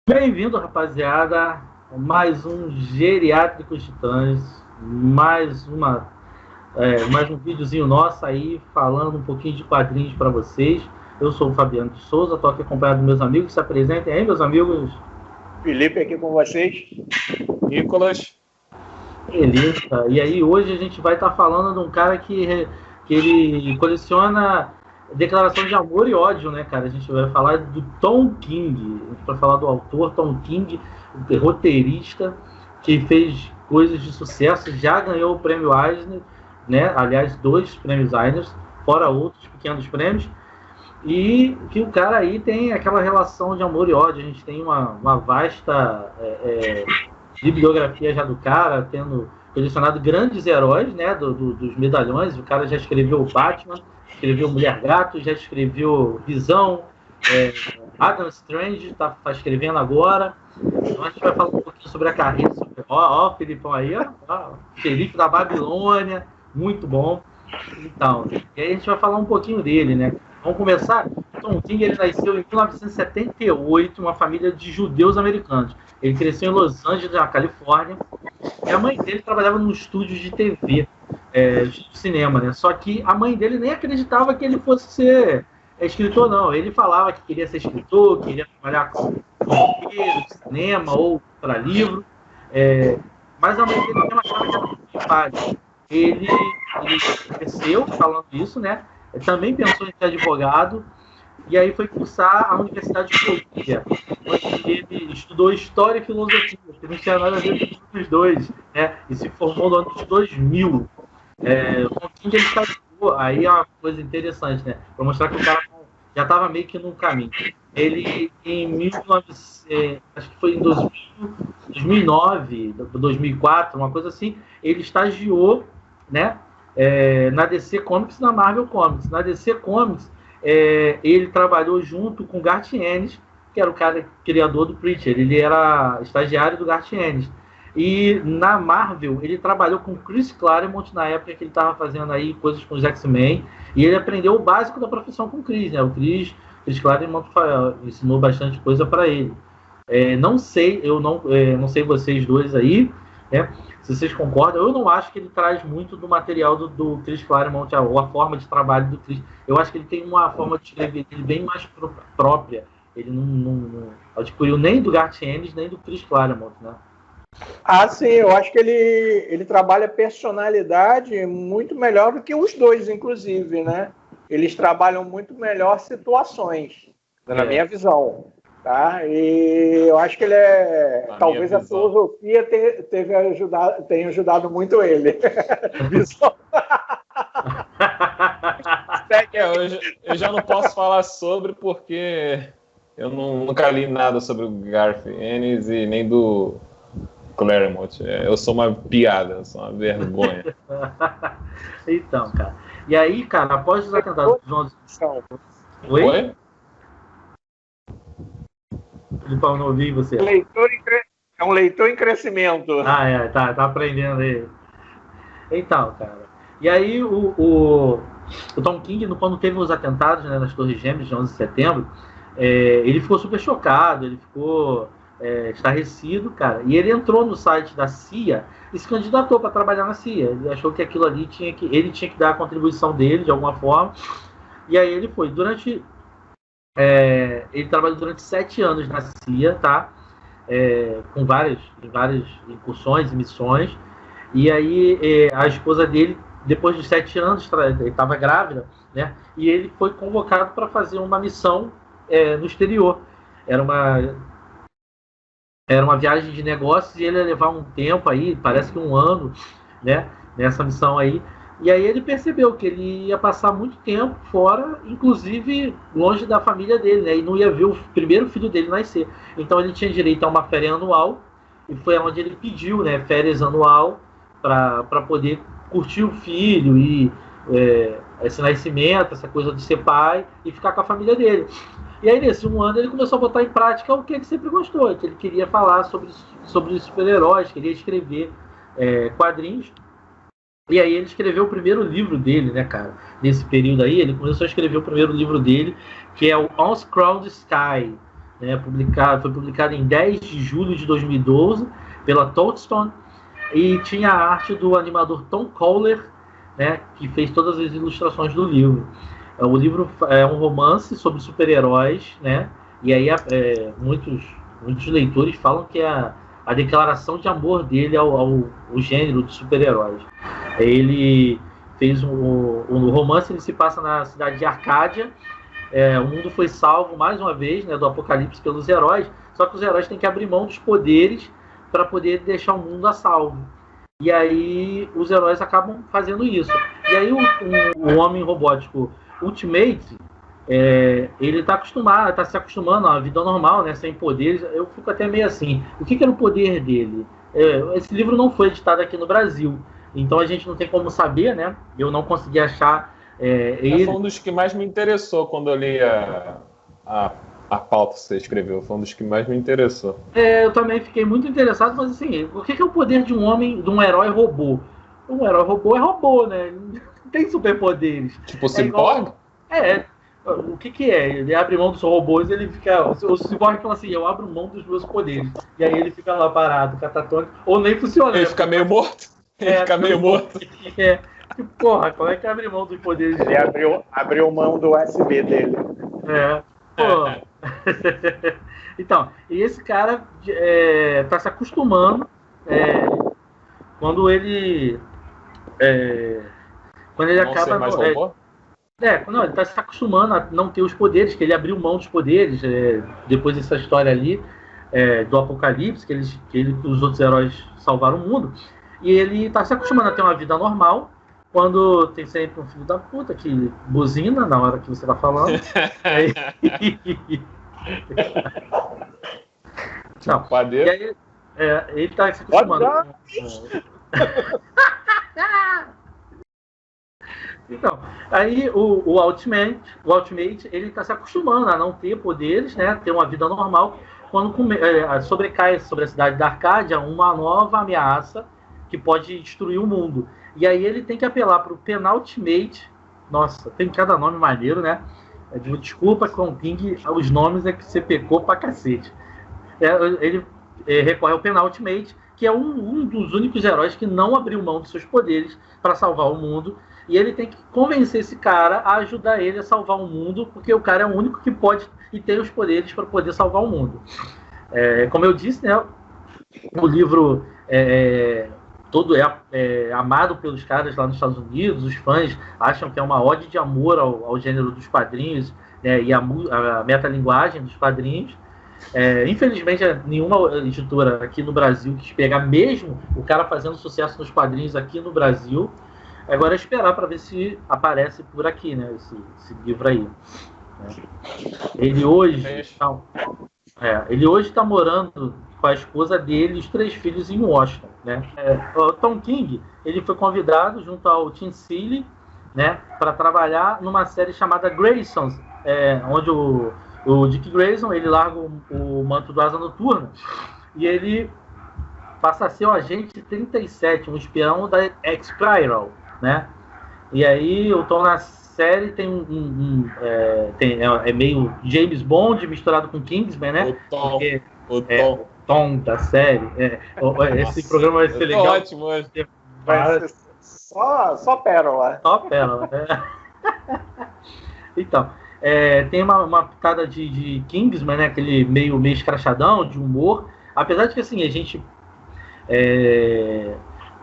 Bem-vindo, rapaziada, a mais um Geriátricos Titãs, mais um videozinho nosso aí, falando um pouquinho de quadrinhos para vocês. Eu sou o Fabiano de Souza, estou aqui acompanhado dos meus amigos. Se apresentem aí, meus amigos. Felipe aqui com vocês. Nicolas. Beleza. E aí, hoje a gente vai estar falando de um cara que ele coleciona declaração de amor e ódio, né, cara? A gente vai falar do Tom King. A gente vai falar do autor Tom King, roteirista, que fez coisas de sucesso, já ganhou o prêmio Eisner, né? Aliás, 2 prêmios Eisner, fora outros pequenos prêmios. E que o cara aí tem aquela relação de amor e ódio. A gente tem uma vasta bibliografia já do cara, tendo colecionado grandes heróis, né, dos medalhões. O cara já escreveu o Batman, escreveu Mulher Gato, já escreveu Visão, Adam Strange tá escrevendo agora. Então a gente vai falar um pouquinho sobre a carreira. Ó, o Felipão aí, ó, Felipe da Babilônia, muito bom. Então, e aí a gente vai falar um pouquinho dele, né? Vamos começar? Tom King, ele nasceu em 1978, uma família de judeus americanos. Ele cresceu em Los Angeles, na Califórnia, e a mãe dele trabalhava num estúdio de TV, de cinema, né? Só que a mãe dele nem acreditava que ele fosse ser escritor, não. Ele falava que queria ser escritor, queria trabalhar com roteiro, cinema ou para livro, mas a mãe dele não achava que era muito fácil. Ele cresceu falando isso, né? Ele também pensou em ser advogado, e aí foi cursar a Universidade de Colômbia, onde ele estudou História e Filosofia, que não tinha nada a ver com os dois, né? E se formou no ano de 2000. O King, ele estudou, aí é uma coisa interessante, né? Para mostrar que o cara já estava meio que no caminho. Ele, em 1900, acho que foi em 2009, 2004, uma coisa assim, ele estagiou, né? Na DC Comics e na Marvel Comics. Na DC Comics, ele trabalhou junto com o Garth Ennis, que era o cara criador do Preacher. Ele era estagiário do Garth Ennis. E na Marvel, ele trabalhou com o Chris Claremont na época que ele estava fazendo aí coisas com os X-Men. E ele aprendeu o básico da profissão com o Chris, né? O Chris Claremont ensinou bastante coisa para ele. Não sei vocês dois aí, né? Se vocês concordam, eu não acho que ele traz muito do material do Chris Claremont, ou a forma de trabalho do Chris. Eu acho que ele tem uma forma de escrever dele bem mais própria. Ele não adquiriu nem do Garth Ennis, nem do Chris Claremont, né? Ah, sim, eu acho que ele trabalha personalidade muito melhor do que os dois, inclusive, né? Eles trabalham muito melhor situações, na minha visão. Tá? E eu acho que talvez a filosofia tenha ajudado muito ele. Eu já não posso falar sobre porque eu nunca li nada sobre o Garth Ennis e nem do Claremont. Eu sou uma piada, eu sou uma vergonha. Então, cara. E aí, cara, após os atentados dos 11... Oi? Filipão, não ouvi você. É um leitor em crescimento. Tá aprendendo aí. Então, cara. E aí, o Tom King, quando teve os atentados, né, nas Torres Gêmeas de 11 de setembro, ele ficou super chocado, ele ficou estarrecido, cara. E ele entrou no site da CIA e se candidatou para trabalhar na CIA. Ele achou que aquilo ali ele tinha que dar a contribuição dele, de alguma forma. E aí ele foi. Ele trabalhou durante 7 anos na CIA, tá? Com várias incursões e missões. E aí a esposa dele, depois de 7 anos, ele estava grávida, né? E ele foi convocado para fazer uma missão no exterior. Era uma viagem de negócios e ele ia levar um tempo aí, parece que 1 ano, né? Nessa missão aí. E aí ele percebeu que ele ia passar muito tempo fora, inclusive longe da família dele, né? E não ia ver o primeiro filho dele nascer. Então ele tinha direito a uma férias anual, e foi onde ele pediu, né, férias anual para poder curtir o filho e esse nascimento, essa coisa de ser pai e ficar com a família dele. E aí nesse 1 ano ele começou a botar em prática o que ele sempre gostou, que ele queria falar sobre super-heróis, queria escrever quadrinhos. E aí ele escreveu o primeiro livro dele, né, cara? Nesse período aí, ele começou a escrever o primeiro livro dele, que é o Unscrowned Sky. né, foi publicado em 10 de julho de 2012 pela Touchstone, e tinha a arte do animador Tom Kohler, né, que fez todas as ilustrações do livro. O livro é um romance sobre super-heróis, né, e aí muitos leitores falam que é a declaração de amor dele ao gênero de super-heróis. Ele fez o romance, ele se passa na cidade de Arcádia. O mundo foi salvo mais uma vez, né, do apocalipse pelos heróis, só que os heróis têm que abrir mão dos poderes para poder deixar o mundo a salvo. E aí os heróis acabam fazendo isso. E aí o homem robótico Ultimate, ele está se acostumando à vida normal, né, sem poderes. Eu fico até meio assim, o que era o poder dele? Esse livro não foi editado aqui no Brasil, então a gente não tem como saber, né? Eu não consegui achar ele. Foi um dos que mais me interessou quando eu li a pauta que você escreveu. Foi um dos que mais me interessou. Eu também fiquei muito interessado, mas assim, o que é o poder de um herói robô? Um herói robô é robô, né? Não tem superpoderes. Tipo o Cyborg? O que é? Ele abre mão dos robôs, ele fica... O Cyborg fala assim, eu abro mão dos meus poderes. E aí ele fica lá parado, catatônico, ou nem funciona. Ele fica meio morto. Ele fica meio morto. Porra, como é que abre mão dos poderes? Ele abriu mão do USB dele. Então, e esse cara tá se acostumando quando ele acaba mais robô? Não, ele tá se acostumando a não ter os poderes, que ele abriu mão dos poderes depois dessa história ali do apocalipse, que os outros heróis salvaram o mundo, e ele tá se acostumando a ter uma vida normal, quando tem sempre um filho da puta que buzina na hora que você tá falando. Não, e aí, ele tá se acostumando. Então, aí o Ultimate, ele tá se acostumando a não ter poderes, né? Ter uma vida normal, quando sobrecai sobre a cidade da Arcádia uma nova ameaça que pode destruir o mundo. E aí ele tem que apelar para o Penultimate. Nossa, tem cada nome maneiro, né? Desculpa, com King, os nomes é que você pecou pra cacete. Ele recorre ao Penultimate, que é um dos únicos heróis que não abriu mão dos seus poderes para salvar o mundo. E ele tem que convencer esse cara a ajudar ele a salvar o mundo, porque o cara é o único que pode e tem os poderes para poder salvar o mundo. Como eu disse, né? O livro todo é amado pelos caras lá nos Estados Unidos. Os fãs acham que é uma ode de amor ao gênero dos quadrinhos, né, e a metalinguagem dos quadrinhos. Infelizmente, nenhuma editora aqui no Brasil quis pegar mesmo o cara fazendo sucesso nos quadrinhos aqui no Brasil. Agora é esperar para ver se aparece por aqui, né, esse livro aí. Ele hoje está morando com a esposa dele e os 3 filhos em Washington, né? O Tom King, ele foi convidado junto ao Tim Seeley, né, para trabalhar numa série chamada Graysons, onde o Dick Grayson, ele larga o manto do Asa Noturna e ele passa a ser o agente 37, um espião da X-Spiral, né? E aí o Tom na série tem meio James Bond misturado com Kingsman, né? O Tom da série. Esse programa vai ser legal. Ótimo, vai ser só pérola. Só pérola. Então, tem uma pitada de Kingsman, né? Aquele meio escrachadão, de humor. Apesar de que, assim, a gente...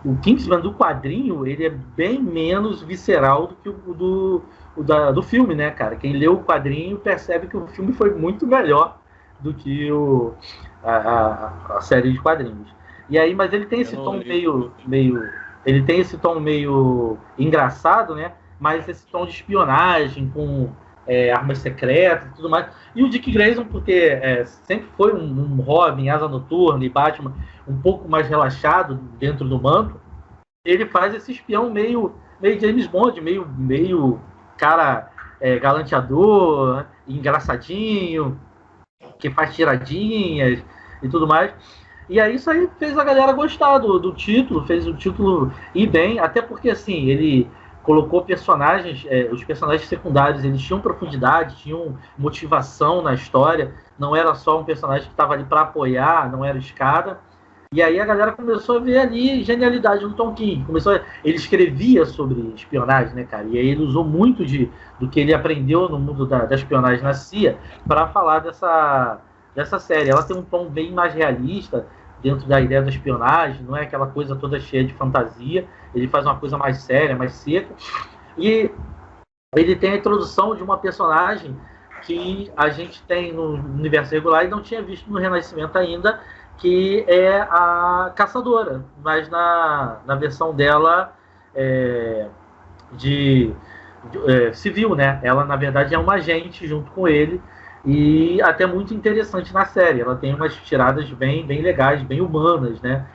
o Kingsman do quadrinho, ele é bem menos visceral do que o do filme, né, cara? Quem leu o quadrinho percebe que o filme foi muito melhor do que a série de quadrinhos. E aí, mas ele tem esse tom ele tem esse tom meio engraçado, né? Mas esse tom de espionagem com armas secretas e tudo mais. E o Dick Grayson, porque sempre foi um Robin, Asa Noturna e Batman um pouco mais relaxado dentro do manto, ele faz esse espião meio James Bond, meio cara galanteador, engraçadinho, que faz tiradinhas e tudo mais. E aí isso aí fez a galera gostar do título, fez o título ir bem, até porque assim, ele colocou personagens, os personagens secundários, eles tinham profundidade, tinham motivação na história, não era só um personagem que estava ali para apoiar, não era escada. E aí a galera começou a ver ali genialidade do Tom King. Ele escrevia sobre espionagem, né, cara? E aí ele usou muito do que ele aprendeu no mundo da espionagem na CIA para falar dessa série. Ela tem um tom bem mais realista dentro da ideia da espionagem, não é aquela coisa toda cheia de fantasia. Ele faz uma coisa mais séria, mais seca. E ele tem a introdução de uma personagem que a gente tem no universo regular e não tinha visto no Renascimento ainda, que é a Caçadora, mas na versão dela civil, né? Ela, na verdade, é uma agente junto com ele, e até muito interessante na série. Ela tem umas tiradas bem legais, bem humanas, né?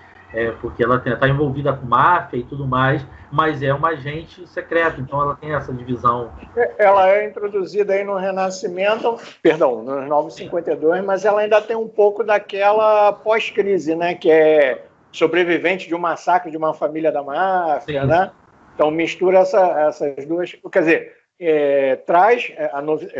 Porque ela está envolvida com máfia e tudo mais, mas é uma agente secreta, então ela tem essa divisão. Ela é introduzida aí no Renascimento, perdão, nos 952, mas ela ainda tem um pouco daquela pós-crise, né? Que é sobrevivente de um massacre de uma família da máfia, sim, né? Então mistura essas duas, quer dizer,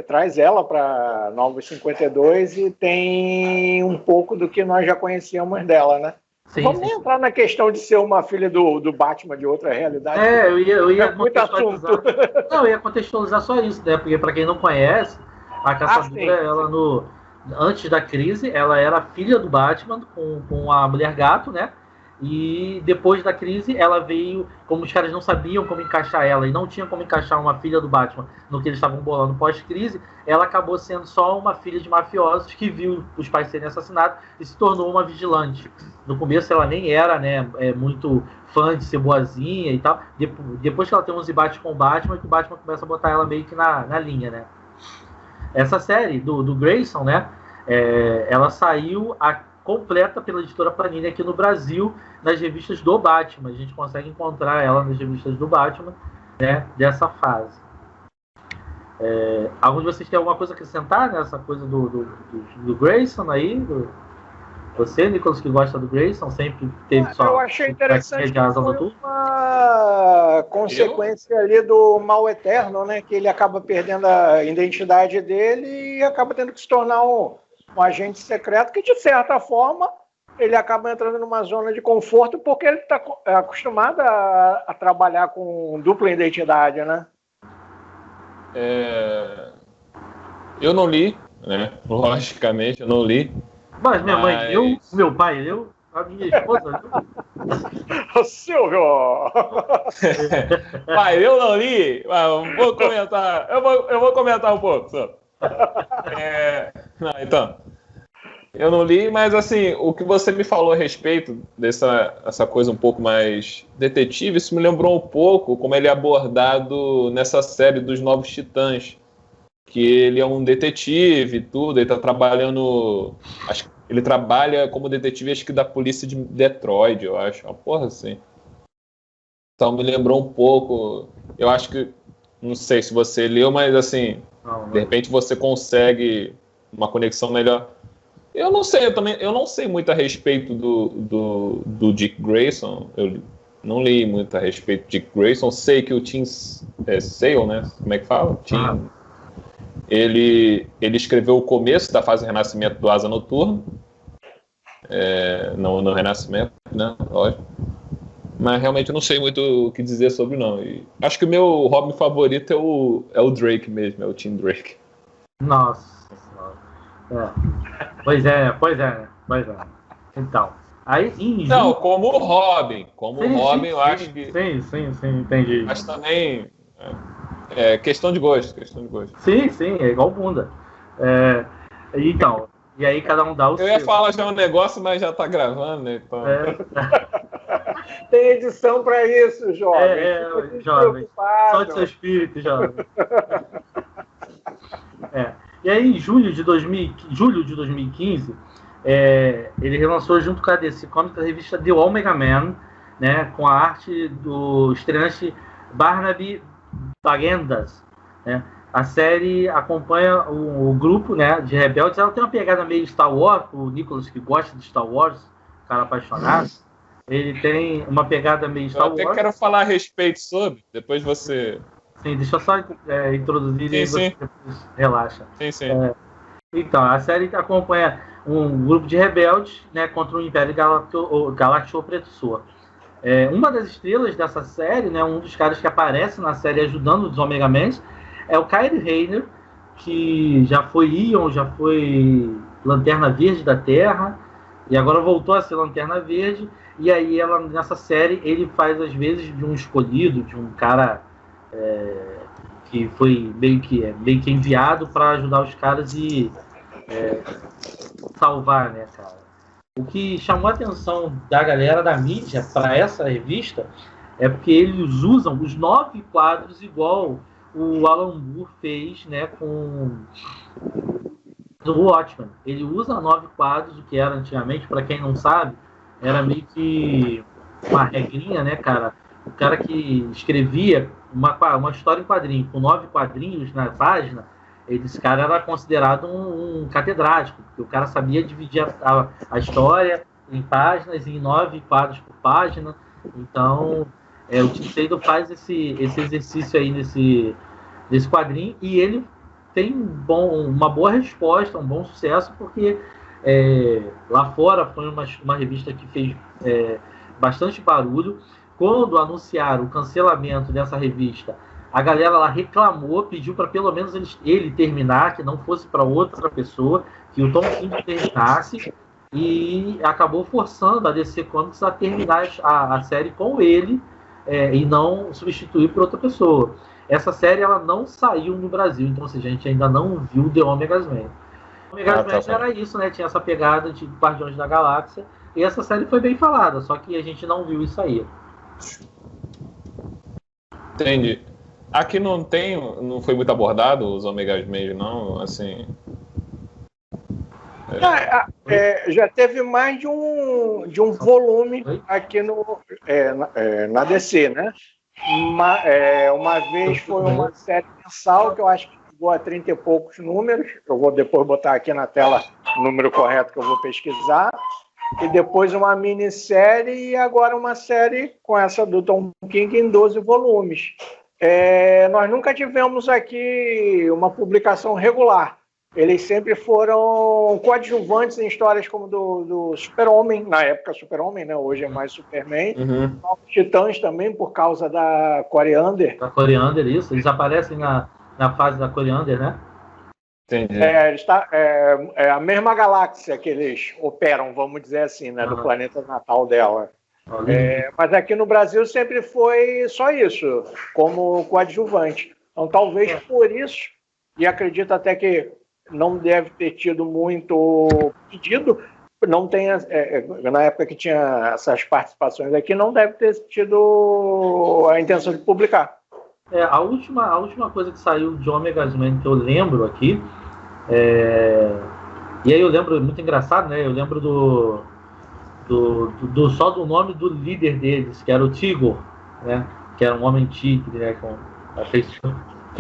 traz ela para 952 e tem um pouco do que nós já conhecíamos dela, né? Sim, vamos nem entrar na questão de ser uma filha do Batman de outra realidade. Eu ia contextualizar. Não, eu ia contextualizar só isso, né? Porque para quem não conhece, a Caçadora, ela antes da crise, ela era filha do Batman com a Mulher Gato, né? E depois da crise, ela veio, como os caras não sabiam como encaixar ela e não tinha como encaixar uma filha do Batman no que eles estavam bolando pós-crise, ela acabou sendo só uma filha de mafiosos que viu os pais serem assassinados e se tornou uma vigilante. No começo ela nem era, né, muito fã de ser boazinha e tal. Depois que ela tem uns embates com o Batman, que o Batman começa a botar ela meio que na linha, né? Essa série do Grayson, né, ela saiu completa pela editora Panini aqui no Brasil, nas revistas do Batman. A gente consegue encontrar ela nas revistas do Batman, né, dessa fase. Algum de vocês tem alguma coisa a acrescentar nessa coisa do Grayson aí? Você, Nicolas, que gosta do Grayson, sempre teve só... Eu achei interessante que foi uma consequência ali do Mal Eterno, né, que ele acaba perdendo a identidade dele e acaba tendo que se tornar um agente secreto, que de certa forma ele acaba entrando numa zona de conforto porque ele está acostumado a trabalhar com dupla identidade, né? Eu não li, né? Logicamente eu não li. Mas minha mãe leu, meu pai leu, a minha esposa leu. Silvio! Pai, eu não li, mas vou comentar. Eu vou comentar um pouco só. Então, eu não li, mas assim, o que você me falou a respeito dessa coisa um pouco mais detetive, isso me lembrou um pouco como ele é abordado nessa série dos Novos Titãs, que ele é um detetive e tudo, ele tá trabalhando, ele trabalha como detetive, acho que da polícia de Detroit, eu acho, uma porra assim. Então me lembrou um pouco, eu acho que, não sei se você leu, mas assim, de repente você consegue uma conexão melhor. Eu não sei, eu não sei muito a respeito do Dick Grayson, eu não li muito a respeito do Dick Grayson, sei que o Tim Sale, né, como é que fala? Ele escreveu o começo da fase Renascimento do Asa Noturna, no Renascimento, né, lógico. Mas realmente eu não sei muito o que dizer sobre, não. E acho que o meu Robin favorito é o Drake mesmo, é o Tim Drake. Nossa. Pois é. Então, aí em junho... Não, como o Robin. Eu acho que... Sim, entendi. Mas também é questão de gosto. Sim, é igual bunda. Então, e aí cada um dá o seu. Eu ia falar já um negócio, mas já tá gravando, né? Então... Tem edição para isso, jovem. Jovem. Só de seu espírito, jovem. E aí, em julho de 2015, ele relançou junto com a DC Comics a revista The Omega Man, né, com a arte do estreante Barnaby Bagendas, né? A série acompanha o grupo, né, de rebeldes. Ela tem uma pegada meio Star Wars, o Nicolas que gosta de Star Wars, cara apaixonado. Ele tem uma pegada meio Star Eu até Wars. quero falar a respeito sobre, depois você... Sim, deixa eu só introduzir e Sim, você depois relaxa. Sim. Então, a série acompanha um grupo de rebeldes, né, contra o Império Galacto Opressor. Uma das estrelas dessa série, né, um dos caras que aparece na série ajudando os Omega Men, é o Kyle Rayner, que já foi Ion, já foi Lanterna Verde da Terra, e agora voltou a ser Lanterna Verde. E aí, nessa série, ele faz às vezes de um escolhido, de um cara que foi meio que enviado para ajudar os caras e salvar, né, cara? O que chamou a atenção da galera da mídia para essa revista é porque eles usam os 9 quadros igual o Alan Moore fez, né, com o Watchmen. Ele usa 9 quadros, o que era antigamente, para quem não sabe, era meio que uma regrinha, né, cara? O cara que escrevia uma história em quadrinho, com 9 quadrinhos na página, esse cara era considerado um catedrático, porque o cara sabia dividir a história em páginas, em 9 quadros por página. Então, o Tim Sale faz esse exercício aí nesse quadrinho, e ele tem uma boa resposta, um bom sucesso, porque lá fora foi uma revista que fez bastante barulho. Quando anunciaram o cancelamento dessa revista, a galera lá reclamou, pediu para pelo menos ele terminar, que não fosse para outra pessoa, que o Tom King terminasse, e acabou forçando a DC Comics a terminar a série com ele e não substituir por outra pessoa. Essa série ela não saiu no Brasil, então a gente ainda não viu The Omega Men. O Omega Men era isso, né? Tinha essa pegada de Guardiões da Galáxia, e essa série foi bem falada, só que a gente não viu isso aí. Entendi. Aqui não foi muito abordado os Omega Men, não, assim... Já teve mais de um volume aqui na DC, né? Uma vez foi uma série mensal que eu acho que chegou a 30 e poucos números. Eu vou depois botar aqui na tela o número correto que eu vou pesquisar. E depois uma minissérie e agora uma série com essa do Tom King em 12 volumes. Nós nunca tivemos aqui uma publicação regular. Eles sempre foram coadjuvantes em histórias como do Super-Homem, na época Super-Homem, né? Hoje é mais Superman. Uhum. Os Titãs também, por causa da Coriander. Da Coriander, isso. Eles aparecem na fase da Coriander, né? Entendi. É a mesma galáxia que eles operam, vamos dizer assim, né? Do planeta natal dela. Mas aqui no Brasil sempre foi só isso, como coadjuvante. Então, talvez por isso, e acredito até que não deve ter tido muito pedido, não tenha, na época que tinha essas participações aqui, não deve ter tido a intenção de publicar. A última coisa que saiu de Omega Men que eu lembro aqui, e aí eu lembro, muito engraçado, né? Eu lembro só do nome do líder deles, que era o Tigor, né? Que era um homem tigre, né? Com a feição.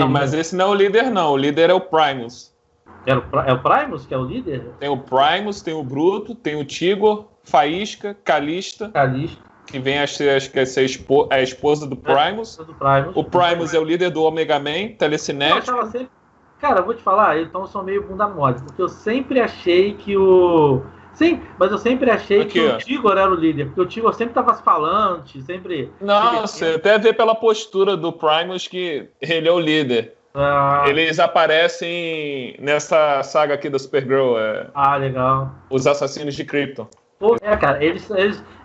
Mas esse não é o líder, não. O líder é o Primus. É o Primus que é o líder? Tem o Primus, tem o Bruto, tem o Tigor, Faísca, Calista. Que vem a ser a esposa do Primus. O Primus é o líder do Omega Men, telecinético. Cara, eu vou te falar, então eu sou meio bunda mole, porque eu sempre achei que que o Tigor era o líder, porque o Tigor sempre tava falante, sempre... Não, você até vê pela postura do Primus que ele é o líder. Eles aparecem nessa saga aqui da Supergirl. Legal. Os Assassinos de Krypton. Cara,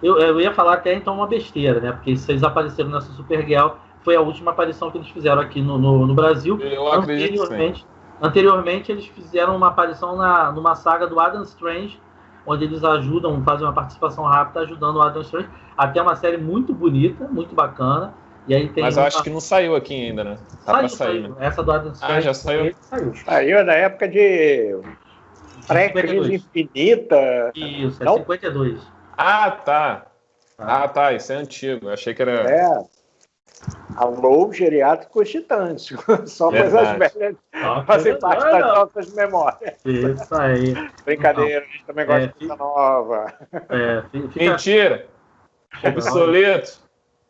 eu ia falar até então uma besteira, né? Porque se eles apareceram nessa Supergirl, foi a última aparição que eles fizeram aqui no Brasil. Eu acredito sim. Anteriormente, eles fizeram uma aparição numa saga do Adam Strange, onde eles fazem uma participação rápida ajudando o Adam Strange. Até uma série muito bonita, muito bacana. E aí mas eu acho que não saiu aqui ainda, né? Tá pra sair, né? Essa do Adam Strange. Já saiu? Saiu na época de pré-crise infinita. Isso, é 52. Tá. Tá, isso é antigo. Eu achei que era... Alô, geriátricos titãs. Só coisas velhas fazem parte das nossas memórias. Isso aí. Brincadeira, a gente também gosta de coisa nova. Mentira! Obsoleto.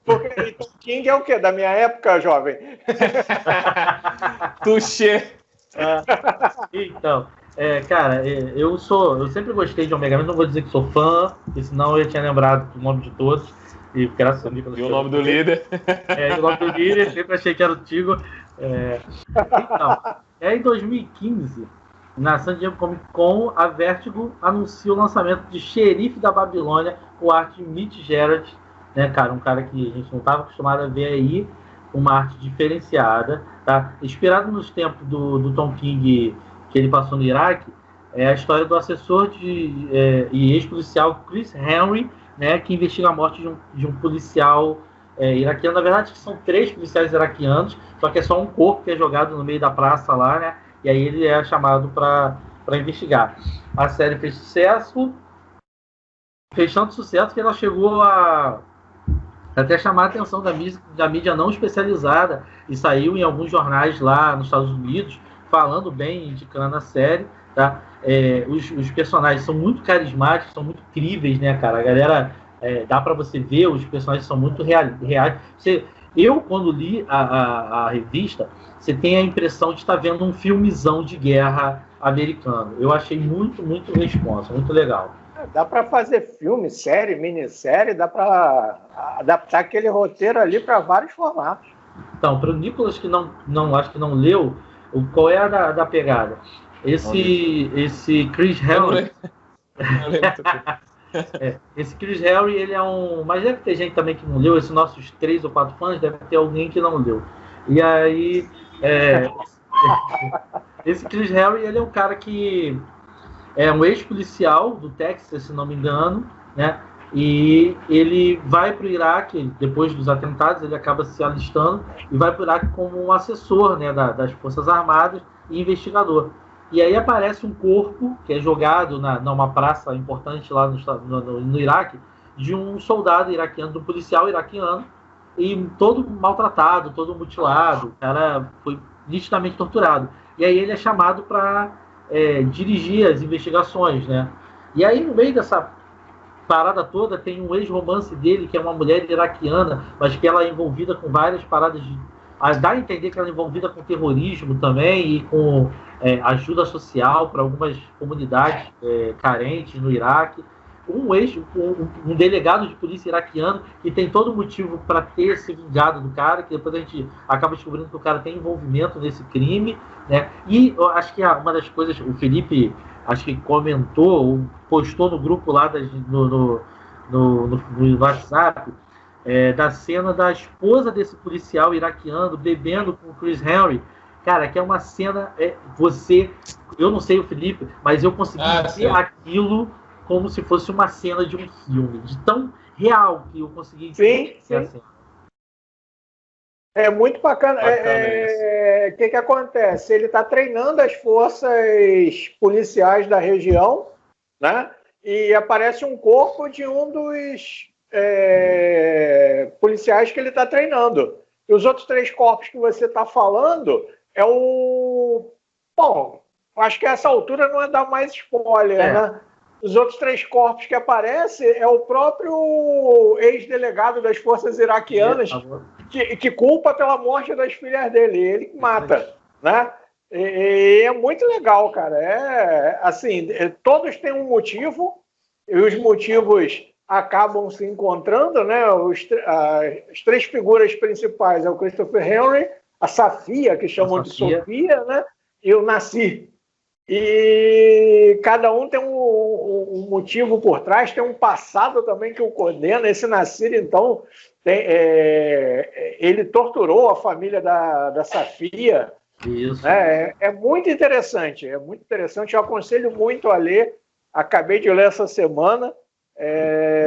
Porque Tom King é o quê? Da minha época, jovem? Touché. Então, cara, eu sempre gostei de Omega Man, não vou dizer que sou fã, porque senão eu tinha lembrado do nome de todos. E graças a Deus. E o nome do líder. E o nome do líder, sempre achei que era o Tigo. Então, em 2015, na San Diego Comic Con, a Vertigo anuncia o lançamento de Xerife da Babilônia, com arte de Mitch Gerads, né, cara? Um cara que a gente não estava acostumado a ver aí, uma arte diferenciada, tá? Inspirado nos tempos do Tom King que ele passou no Iraque, é a história do assessor e ex-policial Chris Henry, né, que investiga a morte de um policial iraquiano. Na verdade, são 3 policiais iraquianos, só que é só um corpo que é jogado no meio da praça lá, né? E aí ele é chamado para investigar. A série fez sucesso, fez tanto sucesso que ela chegou a até chamar a atenção da mídia não especializada e saiu em alguns jornais lá nos Estados Unidos falando bem, indicando a série, tá? Os personagens são muito carismáticos, são muito críveis, né, cara? A galera, dá para você ver, os personagens são muito reais. Eu, quando li a revista, você tem a impressão de estar vendo um filmezão de guerra americano. Eu achei muito, muito responsa, muito legal. Dá para fazer filme, série, minissérie, dá para adaptar aquele roteiro ali para vários formatos. Então, para o Nicolas que não acho que não leu, qual é a da pegada? Esse Chris Henry. Esse Chris Henry, ele é um. Mas deve ter gente também que não leu. Esses nossos 3 ou 4 fãs, deve ter alguém que não leu. E aí. Esse Chris Henry, ele é um cara que é um ex-policial do Texas, se não me engano, né? E ele vai para o Iraque, depois dos atentados, ele acaba se alistando e vai para o Iraque como um assessor, né, das Forças Armadas e investigador. E aí aparece um corpo que é jogado numa praça importante lá no Iraque, de um soldado iraquiano, de um policial iraquiano, e todo maltratado, todo mutilado, o cara foi nitidamente torturado. E aí ele é chamado para dirigir as investigações, né? E aí no meio dessa parada toda tem um ex-romance dele, que é uma mulher iraquiana, mas que ela é envolvida com várias paradas dá a entender que ela é envolvida com terrorismo também e com ajuda social para algumas comunidades carentes no Iraque. Um delegado de polícia iraquiano que tem todo motivo para ter se vingado do cara, que depois a gente acaba descobrindo que o cara tem envolvimento nesse crime, né? E eu acho que uma das coisas, o Felipe acho que comentou, postou no grupo lá no WhatsApp, da cena da esposa desse policial iraquiano bebendo com o Chris Henry, cara, que é uma cena, eu não sei o Felipe, mas eu consegui ver aquilo como se fosse uma cena de um filme, de tão real que eu consegui ver a cena. É muito bacana. O que acontece? Ele está treinando as forças policiais da região, né? E aparece um corpo de um dos policiais que ele está treinando. E os outros 3 corpos que você está falando é o... Bom, acho que a essa altura não é dar mais spoiler, né? Os outros 3 corpos que aparecem é o próprio ex-delegado das forças iraquianas que culpa pela morte das filhas dele. Ele que mata, né? E é muito legal, cara. Assim, todos têm um motivo e os motivos acabam se encontrando, né? As 3 figuras principais é o Christopher Henry, a Safia, que chamam de Sofia, né? E o Nassir. E cada um tem um motivo por trás, tem um passado também que o condena. Esse Nassir, então, ele torturou a família da Safia. Isso. É muito interessante, Eu aconselho muito a ler. Acabei de ler essa semana.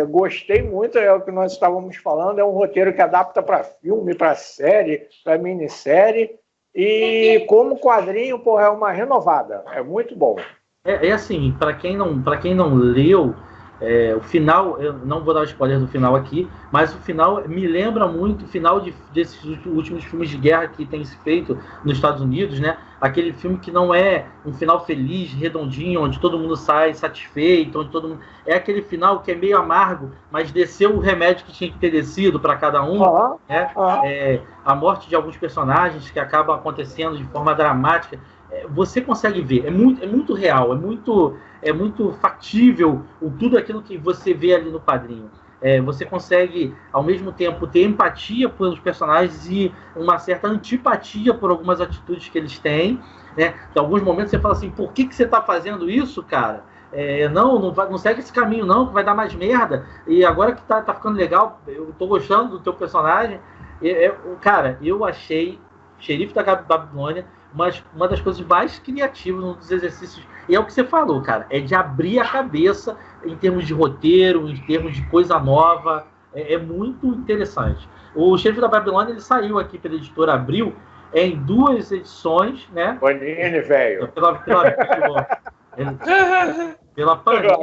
Gostei muito, é o que nós estávamos falando. É um roteiro que adapta para filme, para série, para minissérie. E como quadrinho, é uma renovada. É muito bom. Assim, para quem não leu, O final, eu não vou dar spoiler do final aqui, mas o final me lembra muito o final desses últimos filmes de guerra que tem se feito nos Estados Unidos, né? Aquele filme que não é um final feliz, redondinho, onde todo mundo sai satisfeito, onde todo mundo... É aquele final que é meio amargo, mas desceu o remédio que tinha que ter descido para cada um, né? A morte de alguns personagens que acabam acontecendo de forma dramática. Você consegue ver, é muito real, é muito factível tudo aquilo que você vê ali no Padrinho. Você consegue, ao mesmo tempo, ter empatia pelos personagens e uma certa antipatia por algumas atitudes que eles têm, né? Em alguns momentos você fala assim, por que você está fazendo isso, cara? Não segue esse caminho não, que vai dar mais merda. E agora que tá ficando legal, eu tô gostando do teu personagem. Cara, eu achei Xerife da Babilônia uma das coisas mais criativas, um dos exercícios. E é o que você falou, cara, é de abrir a cabeça em termos de roteiro, em termos de coisa nova. É muito interessante. O Xerife da Babilônia, ele saiu aqui pela editora Abril em 2 edições, né? Panini, velho. Pela Panini.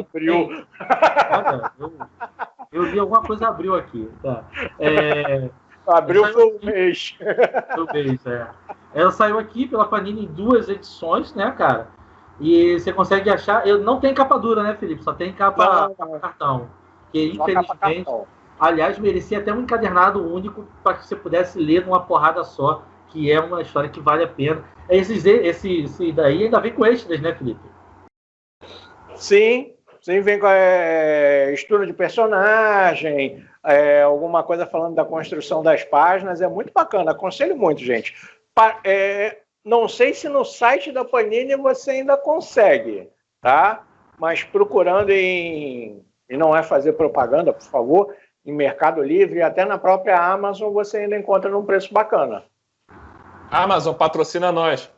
Abril. Olha, eu li alguma coisa Abril aqui. Tá. Abril foi um mês. Ela saiu aqui pela Panini em 2 edições, né, cara? E você consegue achar... Não tem capa dura, né, Felipe? Só tem capa cartão. Que, infelizmente... Aliás, merecia até um encadernado único para que você pudesse ler numa porrada só, que é uma história que vale a pena. Esse daí ainda vem com extras, né, Felipe? Sim, vem com estudo de personagem, alguma coisa falando da construção das páginas. É muito bacana, aconselho muito, gente. Não sei se no site da Panini você ainda consegue, tá? Mas procurando e não é fazer propaganda, por favor, em Mercado Livre e até na própria Amazon você ainda encontra num preço bacana. Amazon patrocina nós.